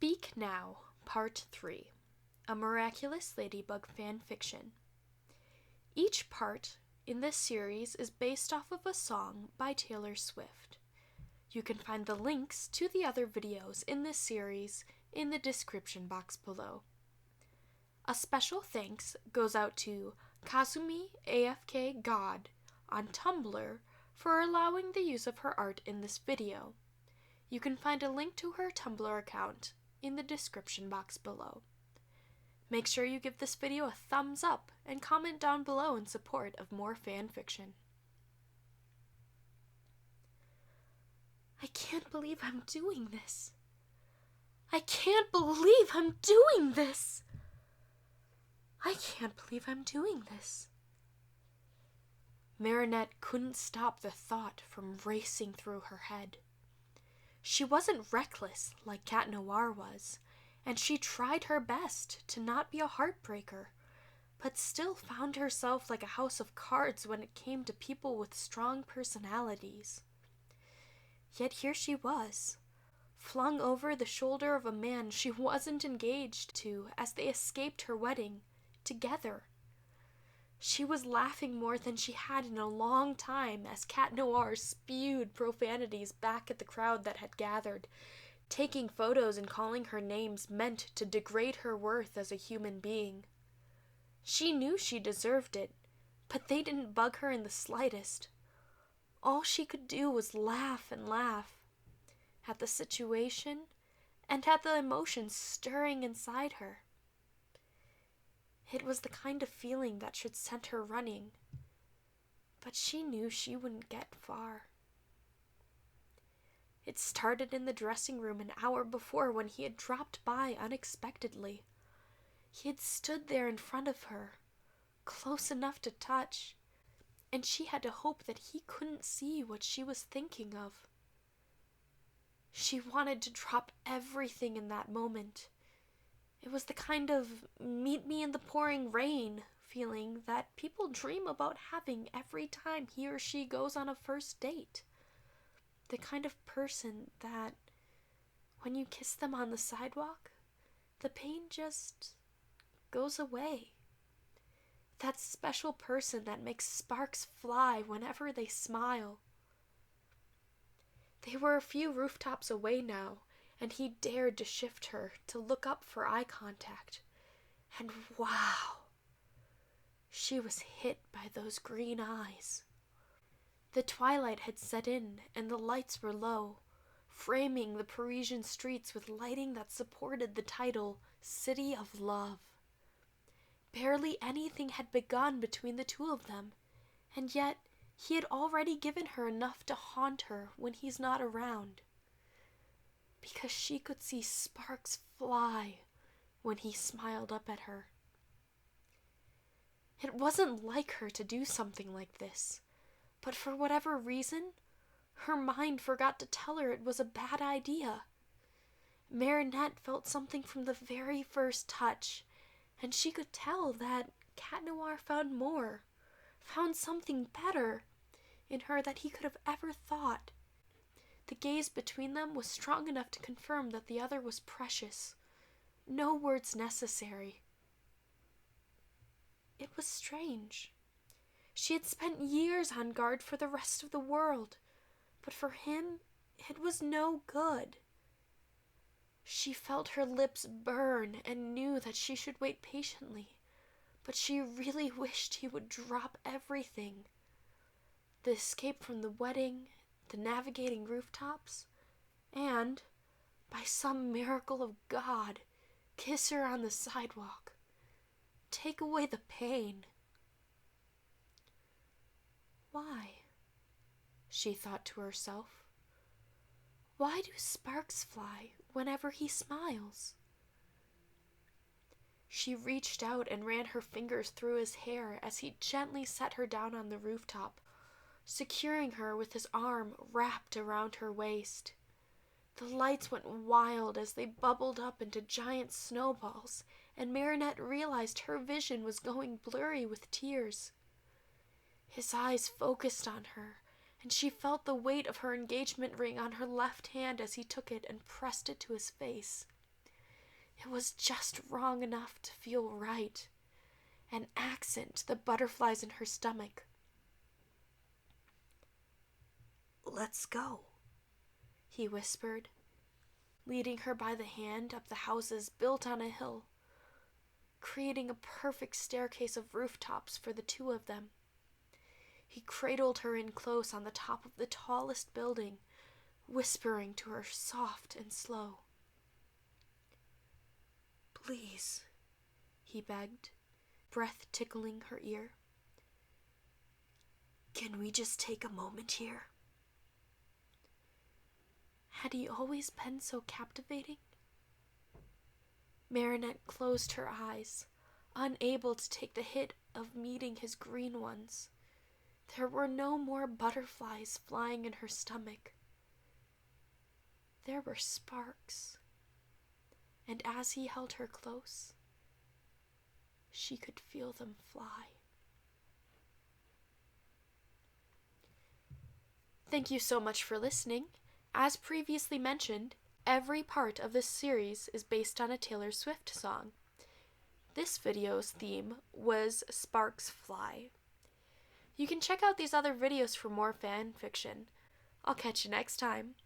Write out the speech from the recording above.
Speak Now, Part 3, a Miraculous Ladybug Fanfiction. Each part in this series is based off of a song by Taylor Swift. You can find the links to the other videos in this series in the description box below. A special thanks goes out to Kazumi AFK God on Tumblr for allowing the use of her art in this video. You can find a link to her Tumblr account in the description box below. Make sure you give this video a thumbs up and comment down below in support of more fan fiction. I can't believe I'm doing this. I can't believe I'm doing this. I can't believe I'm doing this. Marinette couldn't stop the thought from racing through her head. She wasn't reckless like Cat Noir was, and she tried her best to not be a heartbreaker, but still found herself like a house of cards when it came to people with strong personalities. Yet here she was, flung over the shoulder of a man she wasn't engaged to as they escaped her wedding, together. She was laughing more than she had in a long time as Cat Noir spewed profanities back at the crowd that had gathered, taking photos and calling her names meant to degrade her worth as a human being. She knew she deserved it, but they didn't bug her in the slightest. All she could do was laugh and laugh at the situation and at the emotions stirring inside her. It was the kind of feeling that should send her running, but she knew she wouldn't get far. It started in the dressing room an hour before when he had dropped by unexpectedly. He had stood there in front of her, close enough to touch, and she had to hope that he couldn't see what she was thinking of. She wanted to drop everything in that moment. It was the kind of meet me in the pouring rain feeling that people dream about having every time he or she goes on a first date. The kind of person that, when you kiss them on the sidewalk, the pain just goes away. That special person that makes sparks fly whenever they smile. They were a few rooftops away now, and he dared to shift her to look up for eye contact. And wow! She was hit by those green eyes. The twilight had set in and the lights were low, framing the Parisian streets with lighting that supported the title, City of Love. Barely anything had begun between the two of them, and yet he had already given her enough to haunt her when he's not around. Because she could see sparks fly when he smiled up at her. It wasn't like her to do something like this, but for whatever reason, her mind forgot to tell her it was a bad idea. Marinette felt something from the very first touch, and she could tell that Cat Noir found more, found something better in her that he could have ever thought. The gaze between them was strong enough to confirm that the other was precious. No words necessary. It was strange. She had spent years on guard for the rest of the world, but for him, it was no good. She felt her lips burn and knew that she should wait patiently, but she really wished he would drop everything. The escape from the wedding, the navigating rooftops, and, by some miracle of God, kiss her on the sidewalk. Take away the pain. Why? She thought to herself. Why do sparks fly whenever he smiles? She reached out and ran her fingers through his hair as he gently set her down on the rooftop, securing her with his arm wrapped around her waist. The lights went wild as they bubbled up into giant snowballs, and Marinette realized her vision was going blurry with tears. His eyes focused on her, and she felt the weight of her engagement ring on her left hand as he took it and pressed it to his face. It was just wrong enough to feel right. An accent, the butterflies in her stomach. "Let's go," he whispered, leading her by the hand up the houses built on a hill, creating a perfect staircase of rooftops for the two of them. He cradled her in close on the top of the tallest building, whispering to her soft and slow. "Please," he begged, breath tickling her ear. "Can we just take a moment here?" Had he always been so captivating? Marinette closed her eyes, unable to take the hit of meeting his green ones. There were no more butterflies flying in her stomach. There were sparks, and as he held her close, she could feel them fly. Thank you so much for listening. As previously mentioned, every part of this series is based on a Taylor Swift song. This video's theme was Sparks Fly. You can check out these other videos for more fan fiction. I'll catch you next time.